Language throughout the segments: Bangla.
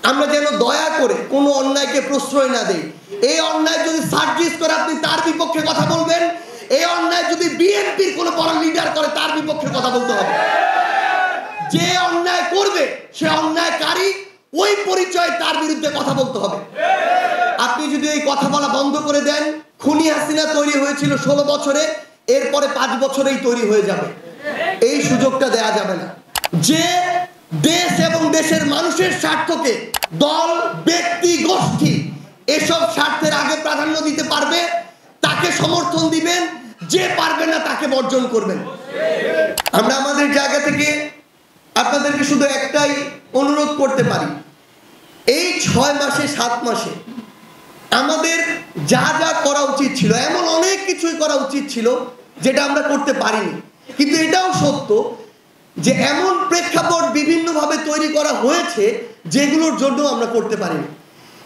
আমরা যেন দয়া করে কোনো অন্যায়কে প্রশ্রয় না দেই। এই অন্যায় যদি সার্জিস করে আপনি তার বিপক্ষে কথা বলবেন, এই অন্যায় যদি বিএনপির কোনো বড় লিডার করে তার বিপক্ষে কথা বলতে হবে। যে অন্যায় করবে সে অন্যায়কারী, ওই পরিচয় তার বিরুদ্ধে কথা বলতে হবে। আপনি যদি এই কথা বলা বন্ধ করে দেন, খুনি হাসিনা তৈরি হয়েছিল 16 বছরে, এরপরে 5 বছরেই তৈরি হয়ে যাবে। এই সুযোগটা দেয়া যাবে না। যে দেশ এবং দেশের মানুষের স্বার্থকে দল, ব্যক্তি, গোষ্ঠী এসব স্বার্থের আগে প্রাধান্য দিতে পারবে তাকে সমর্থন দিবেন, যে পারবে না তাকে বর্জন করবেন। আমরা আমাদের জায়গা থেকে আপনাদেরকে শুধু একটাই অনুরোধ করতে পারি, এই 6 মাসে 7 মাসে আমাদের যা যা করা উচিত ছিল, এমন অনেক কিছুই করা উচিত ছিল যেটা আমরা করতে পারিনি। কিন্তু এটাও সত্য যে এমন প্রেক্ষাপট বিভিন্নভাবে তৈরি করা হয়েছে যেগুলোর জন্য আমরা করতে পারিনি।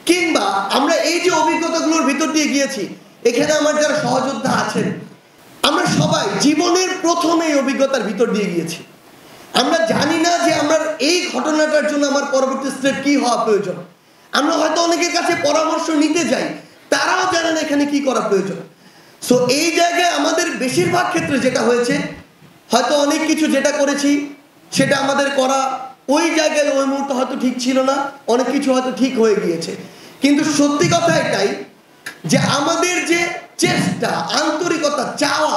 কিংবা আমরা এই যে অভিজ্ঞতাগুলোর ভিতর দিয়ে গিয়েছি, এখানে আমার যারা সহযোদ্ধা আছেন, আমরা সবাই জীবনের প্রথম এই অভিজ্ঞতার ভিতর দিয়ে গিয়েছি। আমরা জানি না যে আমার এই ঘটনাটার জন্য আমার পরবর্তী স্টেপ কি হওয়া প্রয়োজন। আমরা হয়তো অনেকের কাছে পরামর্শ নিতে যাই, তারাও জানেন এখানে কি করা প্রয়োজন। সো এই জায়গায় আমাদের বেশিরভাগ ক্ষেত্রে যেটা হয়েছে, হয়তো অনেক কিছু যেটা করেছি সেটা আমাদের করা ওই জায়গায় ওই মুহূর্তে হয়তো ঠিক ছিল না, অনেক কিছু হয়তো ঠিক হয়ে গিয়েছে। কিন্তু সত্যি কথা এটাই যে আমাদের যে চেষ্টা, আন্তরিকতা, চাওয়া,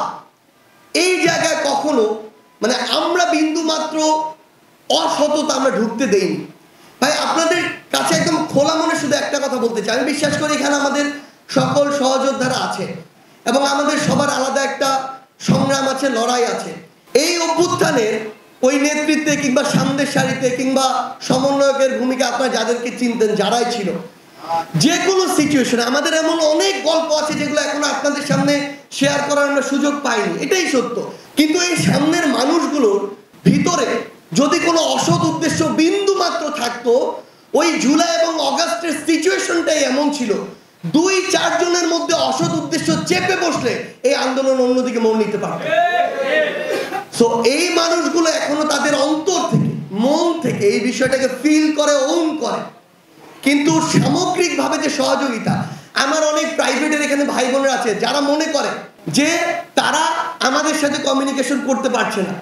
এই জায়গায় কখনো মানে আমরা বিন্দু মাত্র অসততা আমরা ঢুকতে দেইনি। ভাই আপনাদের কাছে একদম খোলা মনে শুধু একটা কথা বলতে চাই, আমি বিশ্বাস করি এখানে আমাদের সকল সহযোদ্ধারা আছে এবং আমাদের সবার আলাদা একটা সংগ্রাম আছে, লড়াই আছে। এই অভ্যুত্থানের ওই নেতৃত্বে কিংবা সামনের সারিতে কিংবা সমন্বয়কের ভূমিকা আপনারা যাদেরকে চিনতেন, যারাই ছিল, যে কোনো সিচুয়েশনে আমাদের এমন অনেক গল্প আছে যেগুলো এখনো আপনাদের সামনে শেয়ার করার আমরা সুযোগ পাইনি, এটাই সত্য। কিন্তু এই সামনের মানুষগুলোর ভিতরে যদি কোনো অসৎ উদ্দেশ্য বিন্দু মাত্র থাকতো, ওই জুলাই এবং অগাস্টের সিচুয়েশনটাই এমন ছিল, 2-4 জনের মধ্যে অসৎ উদ্দেশ্য চেপে বসলে এই আন্দোলন অন্যদিকে মন নিতে পারবে। সো এই মানুষগুলো এখনো তাদের অন্তর থেকে, মন থেকে এই বিষয়টাকে ফিল করে, ওন করে। কিন্তু সামগ্রিকভাবে যে সহযোগিতা, আমার অনেক প্রাইভেটের এখানে ভাই বোনেরা আছে যারা মনে করে যে তারা আমাদের সাথে কমিউনিকেশন করতে পারছে না,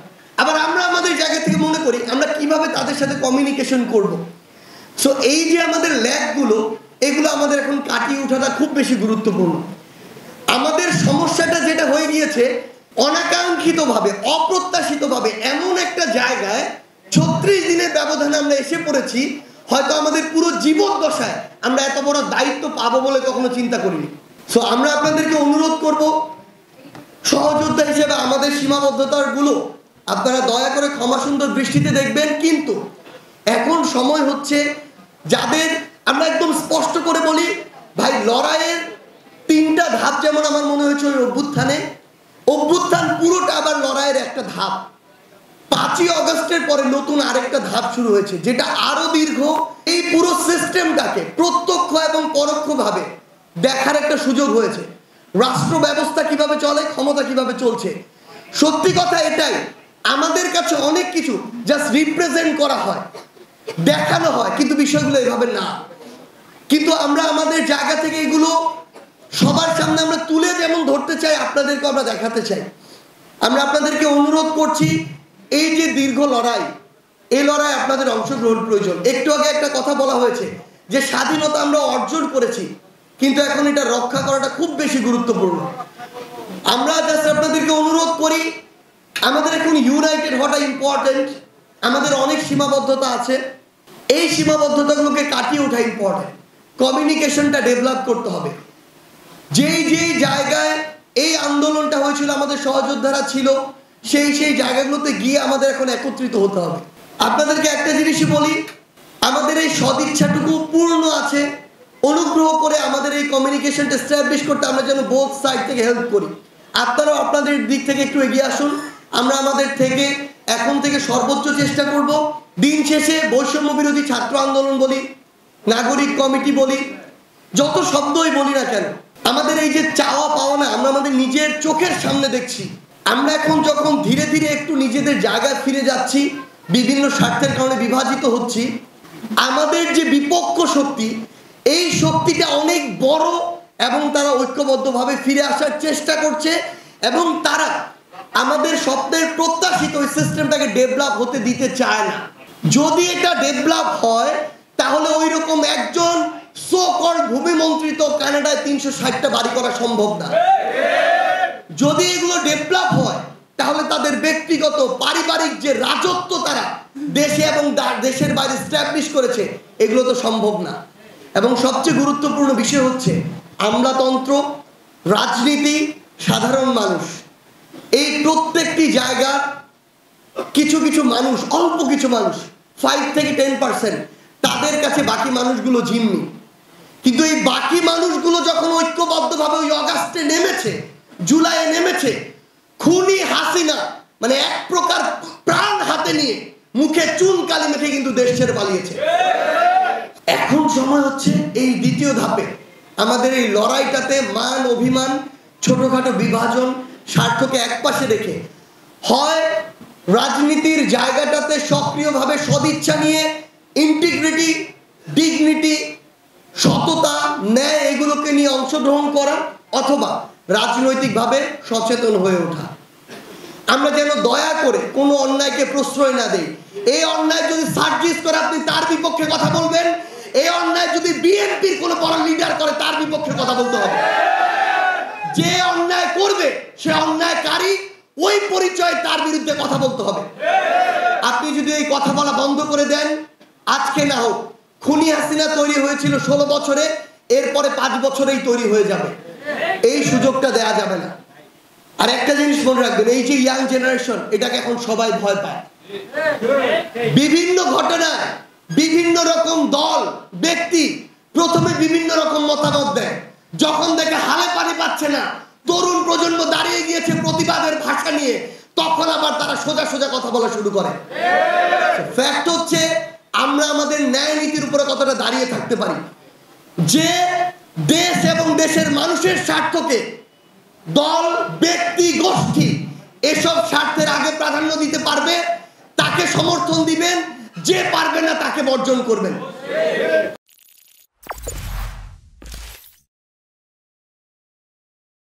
আবার আমরা আমাদের জায়গা থেকে মনে করি আমরা কিভাবে তাদের সাথে কমিউনিকেশন করব। সো এই যে আমাদের ল্যাগগুলো, এগুলো আমাদের এখন কাটিয়ে ওঠাটা খুব বেশি গুরুত্বপূর্ণ। আমাদের সমস্যাটা যেটা হয়ে গিয়েছে, অনাকাঙ্ক্ষিতভাবে, অপ্রত্যাশিতভাবে এমন একটা জায়গায় 36 দিনের ব্যবধানে আমরা এসে পড়েছি, হয়তো আমাদের পুরো জীবদ্দশায় আমরা এত বড় দায়িত্ব পাবো বলে কখনো চিন্তা করিনি। সো আমরা আপনাদেরকে অনুরোধ করব, সহযোদ্ধা হিসেবে আমাদের সীমাবদ্ধতার গুলো আপনারা দয়া করে ক্ষমা সুন্দর দৃষ্টিতে দেখবেন। কিন্তু এখন সময় হচ্ছে যাদের আমরা একদম স্পষ্ট করে বলি, ভাই লড়াইয়ের 3টা ধাপ যেমন আমার মনে হয়েছে ওই অভ্যুত্থান পুরোটা আবার লড়াইয়ের একটা ধাপ। 5ই অগস্টের পরে নতুন আরেকটা ধাপ শুরু হয়েছে যেটা আরো দীর্ঘ। এই পুরো সিস্টেমটাকে প্রত্যক্ষ এবং পরোক্ষভাবে দেখার একটা সুযোগ হয়েছে, রাষ্ট্র ব্যবস্থা কিভাবে চলে, ক্ষমতা কিভাবে চলছে। সত্যি কথা এটাই, আমাদের কাছে অনেক কিছু জাস্ট রিপ্রেজেন্ট করা হয়, দেখানো হয়, কিন্তু বিষয়গুলো এভাবে না। কিন্তু আমরা আমাদের জায়গা থেকে এগুলো সবার সামনে আমরা তুলে যেমন ধরতে চাই, আপনাদেরকে আমরা দেখাতে চাই। আমরা আপনাদেরকে অনুরোধ করছি, এই যে দীর্ঘ লড়াই, এই লড়াই আপনাদের অংশগ্রহণ প্রয়োজন। একটু আগে একটা কথা বলা হয়েছে যে স্বাধীনতা আমরা অর্জন করেছি, কিন্তু এখন এটা রক্ষা করাটা খুব বেশি গুরুত্বপূর্ণ। আমরা জাস্ট আপনাদেরকে অনুরোধ করি, আমাদের এখন ইউনাইটেড হওয়াটা ইম্পর্টেন্ট। আমাদের অনেক সীমাবদ্ধতা আছে, এই সীমাবদ্ধতাগুলোকে কাটিয়ে ওঠা ইম্পর্টেন্ট। কমিউনিকেশনটা ডেভেলপ করতে হবে। যেই জায়গায় এই আন্দোলনটা হয়েছিল, আমাদের সহযোদ্ধারা ছিল, সেই জায়গাগুলোতে গিয়ে আমাদের এখন একত্রিত হতে হবে। আপনাদেরকে একটা জিনিসই বলি, আমাদের এই সদিচ্ছাটুকু পূর্ণ আছে। অনুগ্রহ করে আমাদের এই কমিউনিকেশনটা এস্টাবলিশ করতে আমরা যেন বোথ সাইড থেকে হেল্প করি। আপনারাও আপনাদের দিক থেকে একটু এগিয়ে আসুন। আমরা আমাদের থেকে এখন থেকে সর্বোচ্চ চেষ্টা করব। দিন শেষে বৈষম্য বিরোধী ছাত্র আন্দোলন বলি, নাগরিক কমিটি বলি, যত শব্দই বলি না কেন, আমাদের এই যে চাওয়া পাওয়া না, আমরা আমাদের নিজের চোখের সামনে দেখছি। আমরা এখন যখন ধীরে ধীরে একটু নিজেদের জায়গায় ফিরে যাচ্ছি, বিভিন্ন স্বার্থের কারণে বিভাজিত হচ্ছি, আমাদের যে বিপক্ষ শক্তি, এই শক্তিটা অনেক বড় এবং তারা ঐক্যবদ্ধভাবে ফিরে আসার চেষ্টা করছে এবং তারা আমাদের স্বপ্নের প্রত্যাশিত ওই সিস্টেমটাকে ডেভেলপ হতে দিতে চায় না। যদি এটা ডেভেলপ হয় তাহলে ওই রকম একজন সো কল্ড ভূমিমন্ত্রী তো কানাডায় 360টা বাড়ি করা সম্ভব না। যদি এগুলো ডেভেলপ হয় তাহলে তাদের ব্যক্তিগত পারিবারিক যে রাজত্ব তারা দেশে এবং দেশের বাইরে এস্টাবলিশ করেছে এগুলো তো সম্ভব না। এবং সবচেয়ে গুরুত্বপূর্ণ বিষয় হচ্ছে আমলাতন্ত্র, রাজনীতি, সাধারণ মানুষ, এই প্রত্যেকটি জায়গা কিছু কিছু মানুষ, অল্প কিছু মানুষ 5 থেকে 10% তাদের কাছে বাকি মানুষগুলো জিম্মি। কিন্তু এই বাকি মানুষগুলো যখন ঐক্যবদ্ধভাবে ওই অগাস্টে নেমেছে, জুলাইয়ে নেমেছে, খুনি হাসিনা মানে এক প্রকার প্রাণ হাতে নিয়ে মুখে চুন কালি মেখে কিন্তু দেশ ছেড়ে পালিয়েছে। এখন সময় হচ্ছে এই দ্বিতীয় ধাপে আমাদের এই লড়াইটাতে মান অভিমান, ছোটখাটো বিভাজন, স্বার্থকে একপাশে রেখে হয় রাজনীতির জায়গাটাতে সক্রিয়ভাবে সদিচ্ছা নিয়ে ইন্টিগ্রিটি, ডিগনিটি, সততা, ন্যায় এগুলোকে নিয়ে অংশগ্রহণ করা, অথবা রাজনৈতিকভাবে সচেতন হয়ে ওঠা। আমরা যেন দয়া করে কোনো অন্যায়কে প্রশ্রয় না দেই। এই অন্যায় যদি সার্জিস করে আপনি তার বিপক্ষে কথা বলবেন, এই অন্যায় যদি বিএনপির কোনো বড় লিডার করে তার বিপক্ষে কথা বলতে হবে। যে অন্যায় করবে সে অন্যায়কারী, ওই পরিচয় তার বিরুদ্ধে কথা বলতে হবে। আপনি যদি এই কথা বলা বন্ধ করে দেন, আজকে না হোক, খুনি হাসিনা তৈরি হয়েছিল 16 বছরে, এরপরে 5 বছরেই তৈরি হয়ে যাবে। এই সুযোগটা দেয়া যাবে না। আর একটা জিনিস মনে রাখবেন, এই যে ইয়াং জেনারেশন, এটাকে এখন সবাই ভয় পায়। বিভিন্ন ঘটনায় বিভিন্ন রকম দল, ব্যক্তি প্রথমে বিভিন্ন রকম মতামত দেয়, যখন দেখে হালে পানি পাচ্ছে না, তরুণ প্রজন্ম দাঁড়িয়ে গিয়েছে প্রতিবাদের ভাষা নিয়ে, তখন আবার তারা সোজা সোজা কথা বলা শুরু করে। ফ্যাক্ট হচ্ছে আমরা আমাদের ন্যায় নীতির উপরে কতটা দাঁড়িয়ে থাকতে পারি। যে দেশ এবং দেশের মানুষের স্বার্থকে দল, ব্যক্তি, গোষ্ঠী এসব স্বার্থের আগে প্রাধান্য দিতে পারবে তাকে সমর্থন দিবেন, যে পারবে না তাকে বর্জন করবেন।